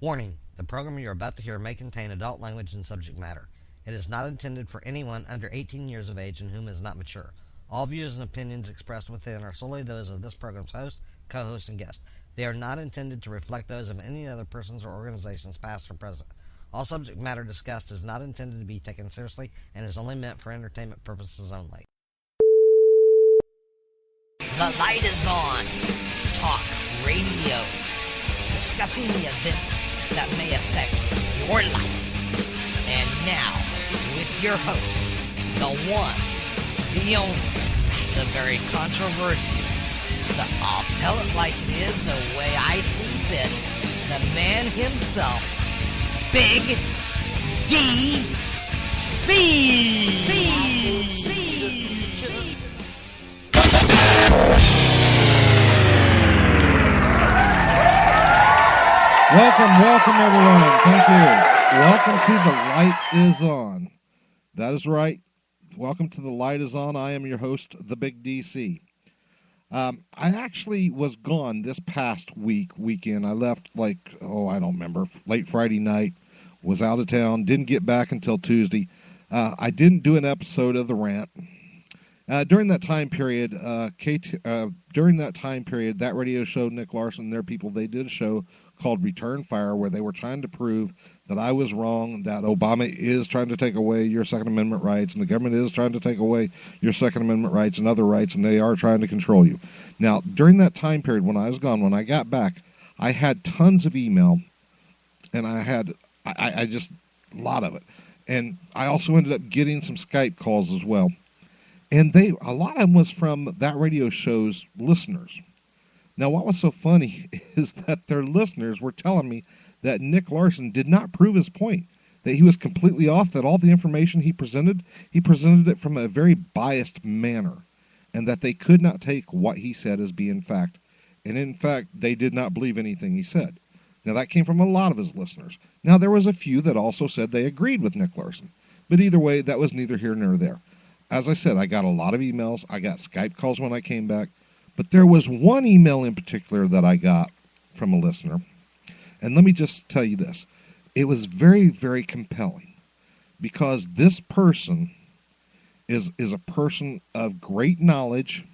Warning: the program you are about to hear may contain adult language and subject matter. It is not intended for anyone under 18 years of age and whom is not mature. All views and opinions expressed within are solely those of this program's host, co-host, and guest. They are not intended to reflect those of any other persons or organizations, past or present. All subject matter discussed is not intended to be taken seriously and is only meant for entertainment purposes only. The light is on. Talk radio. Discussing the events that may affect your life. And now, with your host, the one, the only, the very controversial, the I'll tell it like it is the way I see fit, the man himself, Big D.C. Welcome everyone. Thank you. Welcome to The Light is On. That is right. Welcome to The Light is On. I am your host, the Big DC. I actually was gone this past weekend. I left I don't remember, late Friday night. Was out of town. Didn't get back until Tuesday. I didn't do an episode of The Rant. During that time period, that radio show, Nick Larson and their people, they did a show called Return Fire, where they were trying to prove that I was wrong, that Obama is trying to take away your Second Amendment rights, and the government is trying to take away your Second Amendment rights and other rights, and they are trying to control you. Now, during that time period when I was gone, when I got back, I had tons of email, and I just, a lot of it. And I also ended up getting some Skype calls as well. And a lot of them was from that radio show's listeners. Now, what was so funny is that their listeners were telling me that Nick Larson did not prove his point, that he was completely off, that all the information he presented it from a very biased manner, and that they could not take what he said as being fact. And in fact, they did not believe anything he said. Now, that came from a lot of his listeners. Now, there was a few that also said they agreed with Nick Larson. But either way, that was neither here nor there. As I said, I got a lot of emails. I got Skype calls when I came back. But there was one email in particular that I got from a listener. And let me just tell you this. It was very, very compelling. Because this person is a person of great knowledge.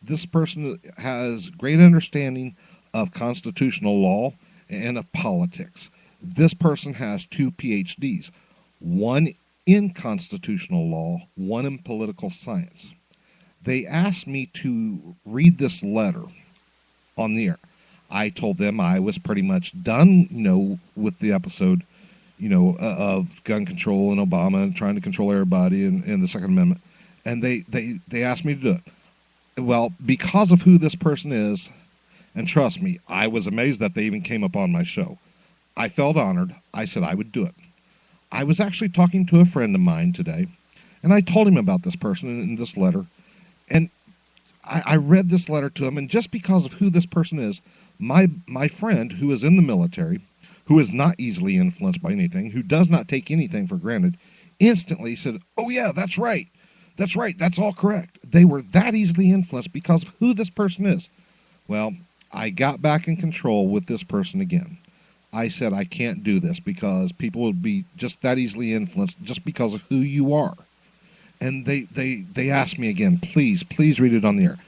This person has great understanding of constitutional law and of politics. This person has 2 PhDs. One in constitutional law, one in political science. They asked me to read this letter on the air. I told them I was pretty much done, with the episode, of gun control and Obama and trying to control everybody and the Second Amendment. And they asked me to do it. Well, because of who this person is, and trust me, I was amazed that they even came up on my show. I felt honored. I said I would do it. I was actually talking to a friend of mine today, and I told him about this person in this letter. And I read this letter to him, and just because of who this person is, my friend, who is in the military, who is not easily influenced by anything, who does not take anything for granted, instantly said, "Oh yeah, that's right. That's right. That's all correct." They were that easily influenced because of who this person is. Well, I got back in control with this person again. I said I can't do this because people would be just that easily influenced just because of who you are. And they asked me again, please read it on the air.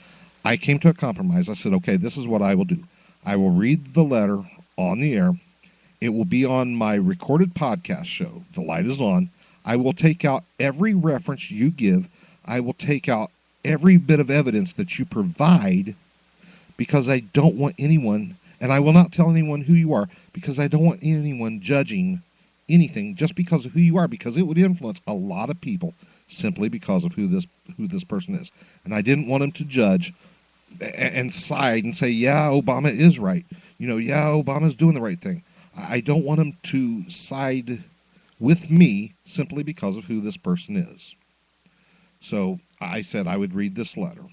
I came to a compromise. I said, okay, this is what I will do. I will read the letter on the air. It will be on my recorded podcast show, The Light is On. I will take out every reference you give. I will take out every bit of evidence that you provide because I don't want anyone, and I will not tell anyone who you are because I don't want anyone judging anything just because of who you are, because it would influence a lot of people simply because of who this person is. And I didn't want them to judge and side and say, yeah, Obama is right. Yeah, Obama's doing the right thing. I don't want them to side with me simply because of who this person is. So I said I would read this letter.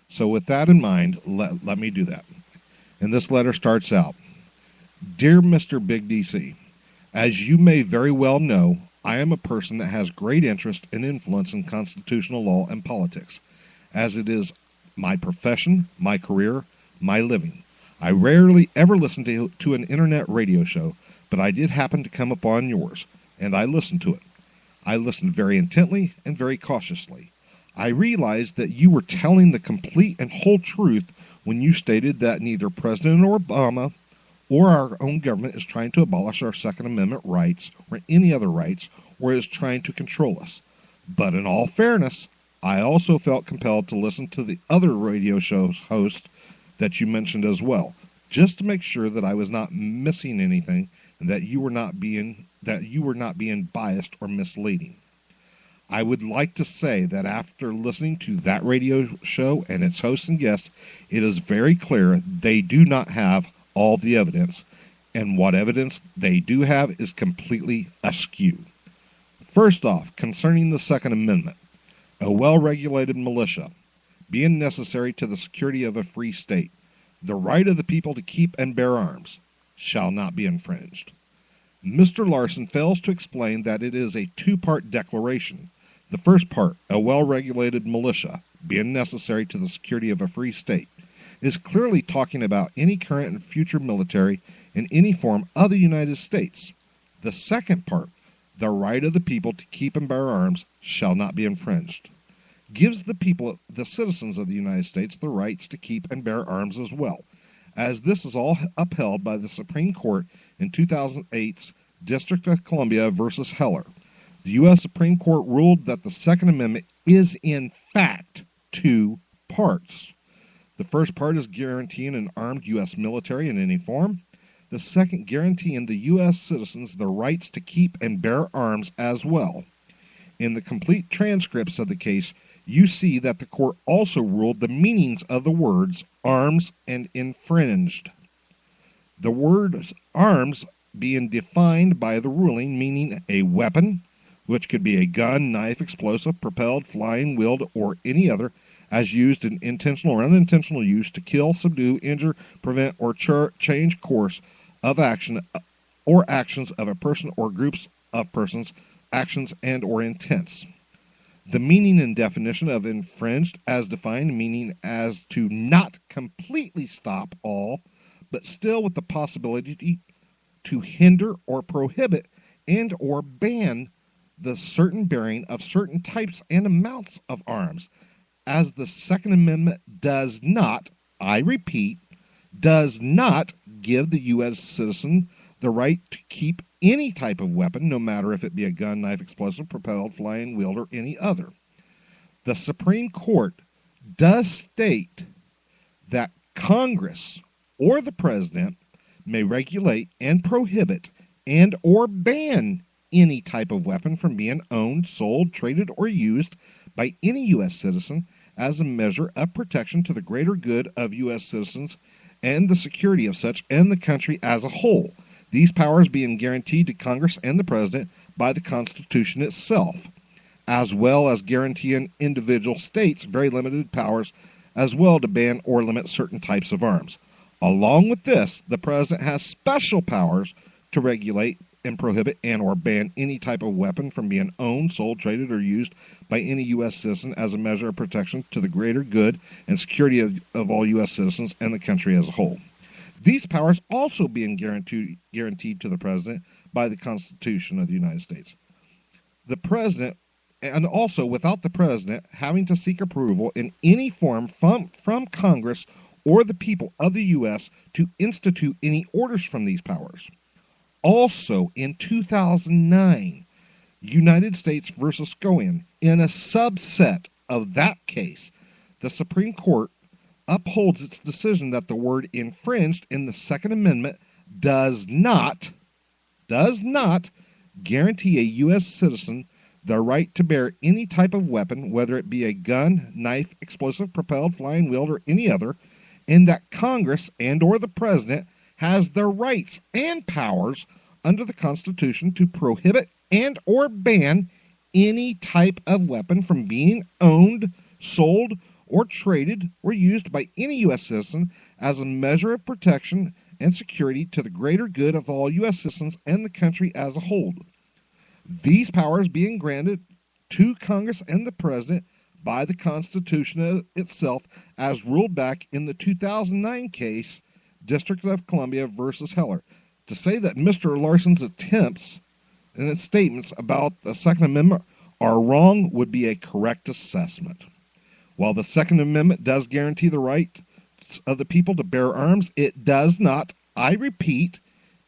So with that in mind, let me do that. And this letter starts out, Dear Mr. Big DC, as you may very well know, I am a person that has great interest and influence in constitutional law and politics, as it is my profession, my career, my living. I rarely ever listen to an internet radio show, but I did happen to come upon yours, and I listened to it. I listened very intently and very cautiously. I realized that you were telling the complete and whole truth when you stated that neither President Obama or our own government is trying to abolish our Second Amendment rights or any other rights, or is trying to control us. But in all fairness, I also felt compelled to listen to the other radio show hosts that you mentioned as well, just to make sure that I was not missing anything and that you were not being biased or misleading. I would like to say that after listening to that radio show and its hosts and guests, it is very clear they do not have all the evidence, and what evidence they do have is completely askew. First off, concerning the Second Amendment, a well-regulated militia, being necessary to the security of a free state, the right of the people to keep and bear arms, shall not be infringed. Mr. Larson fails to explain that it is a two-part declaration. The first part, a well-regulated militia, being necessary to the security of a free state, is clearly talking about any current and future military in any form of the United States. The second part, the right of the people to keep and bear arms, shall not be infringed, gives the people, the citizens of the United States, the rights to keep and bear arms as well, as this is all upheld by the Supreme Court in 2008's District of Columbia versus Heller. The U.S. Supreme Court ruled that the Second Amendment is in fact two parts. The first part is guaranteeing an armed U.S. military in any form. The second, guaranteeing the U.S. citizens the rights to keep and bear arms as well. In the complete transcripts of the case, you see that the court also ruled the meanings of the words arms and infringed. The words arms being defined by the ruling meaning a weapon, which could be a gun, knife, explosive, propelled, flying, wheeled, or any other, as used in intentional or unintentional use to kill, subdue, injure, prevent, or change course of action or actions of a person or groups of persons, actions and or intents. The meaning and definition of infringed as defined, meaning as to not completely stop all, but still with the possibility to hinder or prohibit and or ban the certain bearing of certain types and amounts of arms, as the Second Amendment does not, I repeat, does not give the U.S. citizen the right to keep any type of weapon, no matter if it be a gun, knife, explosive, propelled, flying, wheeled, or any other. The Supreme Court does state that Congress or the President may regulate and prohibit and or ban any type of weapon from being owned, sold, traded, or used by any U.S. citizen as a measure of protection to the greater good of U.S. citizens and the security of such and the country as a whole, these powers being guaranteed to Congress and the President by the Constitution itself, as well as guaranteeing individual states very limited powers as well to ban or limit certain types of arms. Along with this, the President has special powers to regulate and prohibit and or ban any type of weapon from being owned, sold, traded, or used by any U.S. citizen as a measure of protection to the greater good and security of all U.S. citizens and the country as a whole. These powers also being guaranteed to the President by the Constitution of the United States. The President, and also without the President having to seek approval in any form from Congress or the people of the U.S. to institute any orders from these powers. Also, in 2009, United States versus Cohen, in a subset of that case, the Supreme Court upholds its decision that the word infringed in the Second Amendment does not guarantee a U.S. citizen the right to bear any type of weapon, whether it be a gun, knife, explosive, propelled, flying, wheeled, or any other, and that Congress and or the President has the rights and powers under the Constitution to prohibit and or ban any type of weapon from being owned, sold, or traded or used by any U.S. citizen as a measure of protection and security to the greater good of all U.S. citizens and the country as a whole. These powers being granted to Congress and the President by the Constitution itself as ruled back in the 2009 case District of Columbia versus Heller. To say that Mr. Larson's attempts and its statements about the Second Amendment are wrong would be a correct assessment. While the Second Amendment does guarantee the right of the people to bear arms, it does not, I repeat,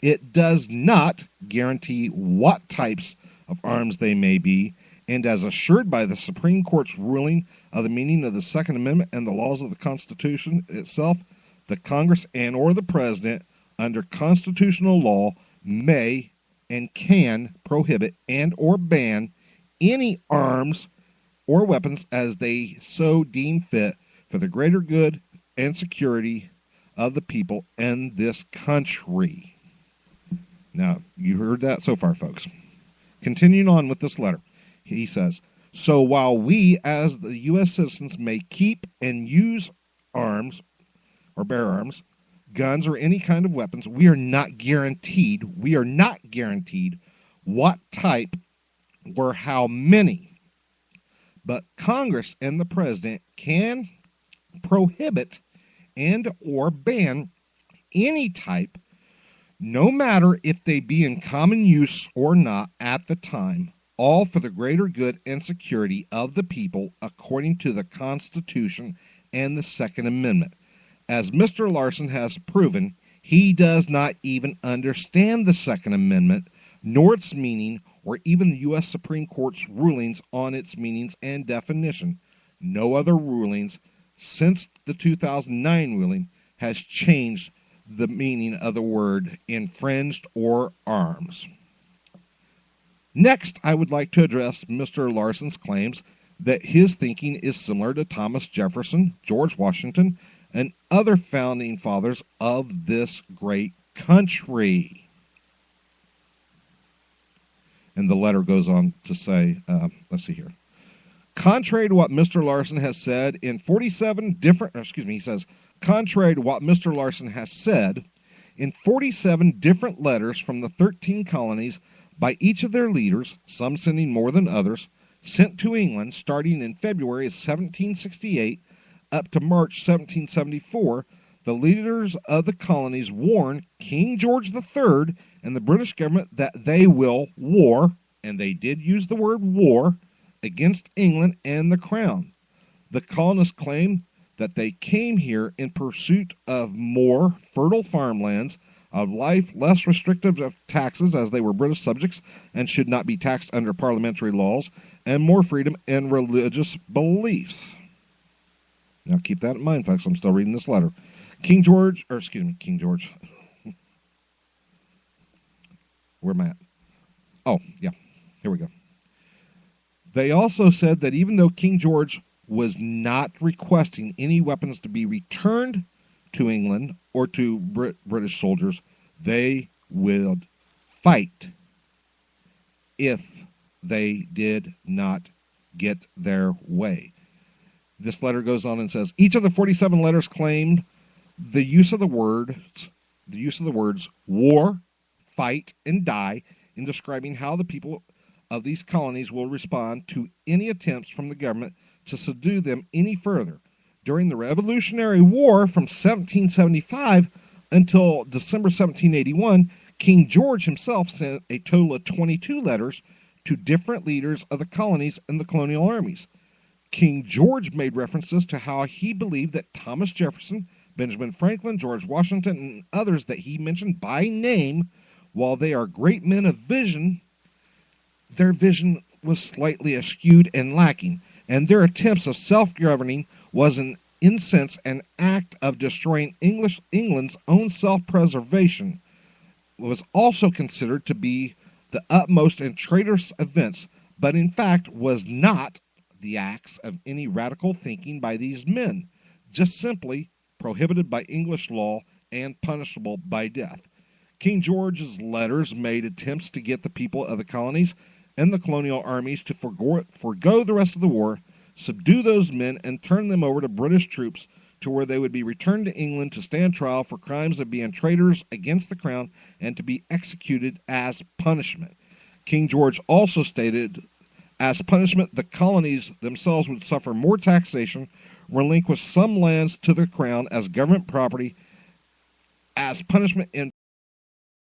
it does not guarantee what types of arms they may be, and as assured by the Supreme Court's ruling of the meaning of the Second Amendment and the laws of the Constitution itself, the Congress and or the President, under constitutional law, may and can prohibit and or ban any arms or weapons as they so deem fit for the greater good and security of the people in this country. Now, you heard that so far, folks. Continuing on with this letter, he says, so while we as the U.S. citizens may keep and use arms or bear arms, guns, or any kind of weapons, we are not guaranteed what type or how many. But Congress and the President can prohibit and or ban any type, no matter if they be in common use or not at the time, all for the greater good and security of the people according to the Constitution and the Second Amendment. As Mr. Larson has proven, he does not even understand the Second Amendment, nor its meaning, or even the U.S. Supreme Court's rulings on its meanings and definition. No other rulings since the 2009 ruling has changed the meaning of the word infringed or arms. Next, I would like to address Mr. Larson's claims that his thinking is similar to Thomas Jefferson, George Washington, and other founding fathers of this great country. And the letter goes on to say, let's see here. Contrary to what Mr. Larson has said in 47 different, he says, contrary to what Mr. Larson has said in 47 different letters from the 13 colonies by each of their leaders, some sending more than others, sent to England starting in February of 1768 up to March 1774, the leaders of the colonies warned King George III and the British government that they will war, and they did use the word war, against England and the Crown. The colonists claimed that they came here in pursuit of more fertile farmlands, of life less restrictive of taxes as they were British subjects and should not be taxed under parliamentary laws, and more freedom in religious beliefs. Now keep that in mind, folks. I'm still reading this letter. King George. Where am I at? Oh, yeah. Here we go. They also said that even though King George was not requesting any weapons to be returned to England or to British soldiers, they would fight if they did not get their way. This letter goes on and says, each of the 47 letters claimed the use of the words war, fight, and die in describing how the people of these colonies will respond to any attempts from the government to subdue them any further. During the Revolutionary War from 1775 until December 1781, King George himself sent a total of 22 letters to different leaders of the colonies and the colonial armies. King George made references to how he believed that Thomas Jefferson, Benjamin Franklin, George Washington, and others that he mentioned by name, while they are great men of vision, their vision was slightly askewed and lacking, and their attempts of self-governing was in sense an act of destroying England's own self-preservation. It was also considered to be the utmost and traitorous events, but in fact was not the acts of any radical thinking by these men, just simply prohibited by English law and punishable by death. King George's letters made attempts to get the people of the colonies and the colonial armies to forgo the rest of the war, subdue those men, and turn them over to British troops to where they would be returned to England to stand trial for crimes of being traitors against the crown and to be executed as punishment. King George also stated, as punishment, the colonies themselves would suffer more taxation, relinquish some lands to the crown as government property, as punishment in